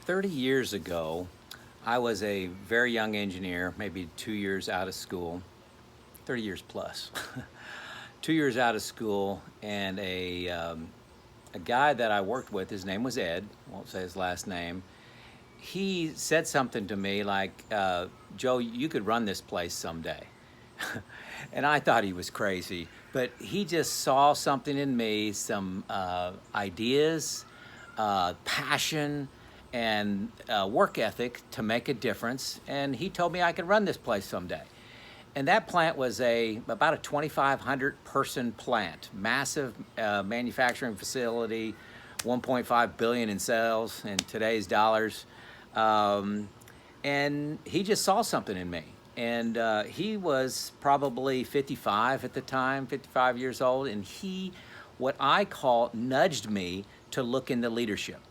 30 years ago, I was a very young engineer, maybe 2 years out of school, 30 years plus. 2 years out of school, and a guy that I worked with, his name was Ed, won't say his last name. He said something to me like, Joe, you could run this place someday. And I thought he was crazy, but he just saw something in me, some ideas, passion, and work ethic to make a difference. And he told me I could run this place someday. And that plant was about a 2,500 person plant, massive manufacturing facility, 1.5 billion in sales in today's dollars. And he just saw something in me. And he was probably 55 at the time, 55 years old. And he, what I call, nudged me to look into leadership.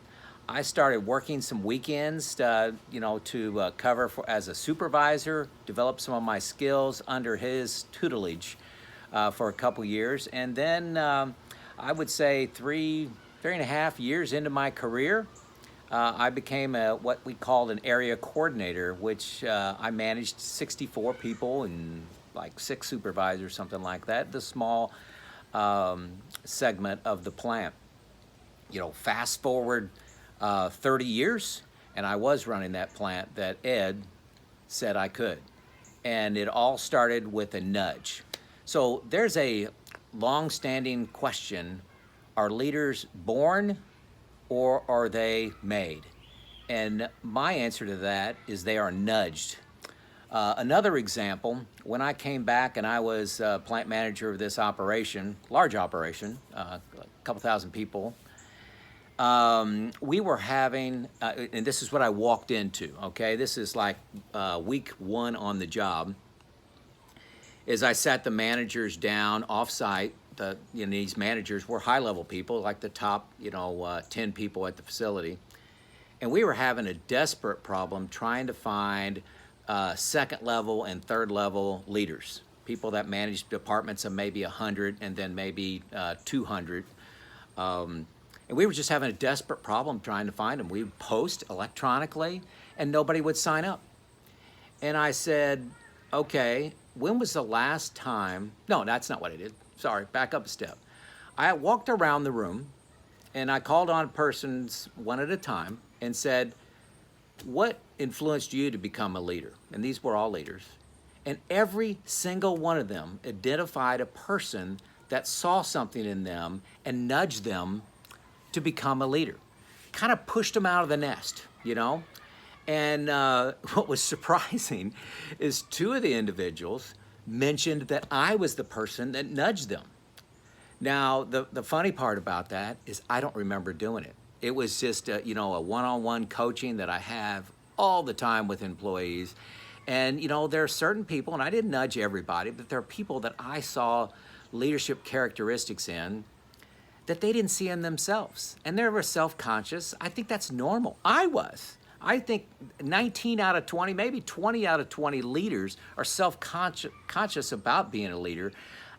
I started working some weekends, to cover as a supervisor, develop some of my skills under his tutelage for a couple years. And then I would say three and a half years into my career, I became what we called an area coordinator, which I managed 64 people and like 6 supervisors, something like that, the small segment of the plant. Fast forward 30 years, and I was running that plant that Ed said I could. And it all started with a nudge. So there's a long-standing question: are leaders born or are they made? And my answer to that is they are nudged. Another example, when I came back and I was plant manager of this operation, large operation, a couple thousand people, we were having, and this is what I walked into, okay? This is like week 1 on the job, is I sat the managers down off-site. These managers were high-level people, like the top, 10 people at the facility. And we were having a desperate problem trying to find second-level and third-level leaders, people that managed departments of maybe 100 and then maybe 200. And we were just having a desperate problem trying to find them. We would post electronically, and nobody would sign up. And I said, okay, when was the last time? No, that's not what I did. Sorry, back up a step. I walked around the room, and I called on persons one at a time and said, what influenced you to become a leader? And these were all leaders. And every single one of them identified a person that saw something in them and nudged them to become a leader. Kind of pushed them out of the nest, And what was surprising is 2 of the individuals mentioned that I was the person that nudged them. Now, the funny part about that is I don't remember doing it. It was just a one-on-one coaching that I have all the time with employees. And, there are certain people, and I didn't nudge everybody, but there are people that I saw leadership characteristics in that they didn't see in themselves. And they were self-conscious. I think that's normal. I was. I think 19 out of 20, maybe 20 out of 20 leaders are self-conscious about being a leader.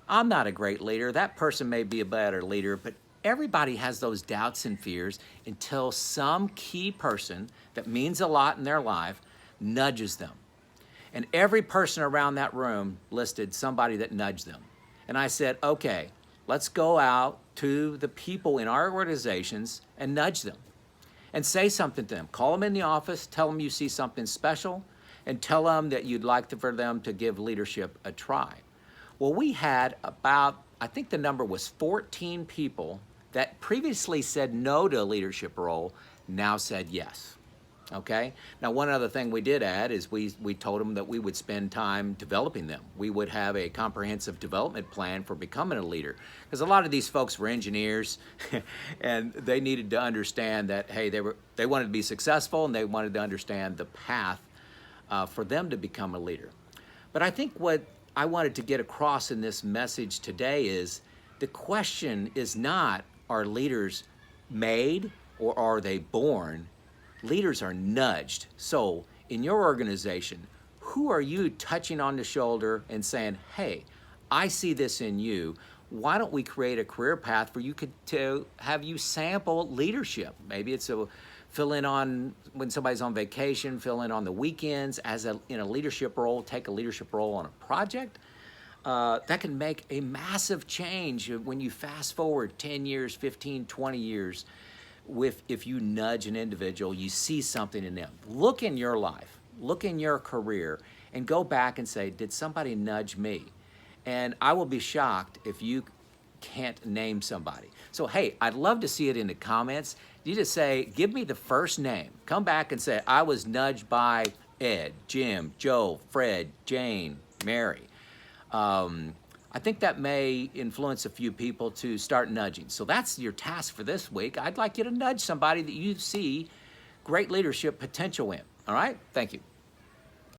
I'm not a great leader. That person may be a better leader, but everybody has those doubts and fears until some key person that means a lot in their life nudges them. And every person around that room listed somebody that nudged them. And I said, okay, let's go out to the people in our organizations and nudge them and say something to them. Call them in the office, tell them you see something special, and tell them that you'd like for them to give leadership a try. Well, we had about, I think the number was 14 people that previously said no to a leadership role, now said yes. Okay? Now, one other thing we did add is we told them that we would spend time developing them. We would have a comprehensive development plan for becoming a leader. Because a lot of these folks were engineers, and they needed to understand that, hey, they wanted to be successful, and they wanted to understand the path for them to become a leader. But I think what I wanted to get across in this message today is the question is not, are leaders made or are they born? Leaders are nudged. So in your organization, who are you touching on the shoulder and saying, hey, I see this in you. Why don't we create a career path for you to have you sample leadership? Maybe it's a fill in on when somebody's on vacation, fill in on the weekends in a leadership role, take a leadership role on a project. That can make a massive change when you fast forward 10 years, 15, 20 years. If you nudge an individual, you see something in them. Look in your life, look in your career, and go back and say, did somebody nudge me? And I will be shocked if you can't name somebody. So, hey, I'd love to see it in the comments. You just say, give me the first name. Come back and say, I was nudged by Ed, Jim, Joe, Fred, Jane, Mary. I think that may influence a few people to start nudging. So that's your task for this week. I'd like you to nudge somebody that you see great leadership potential in. All right? Thank you.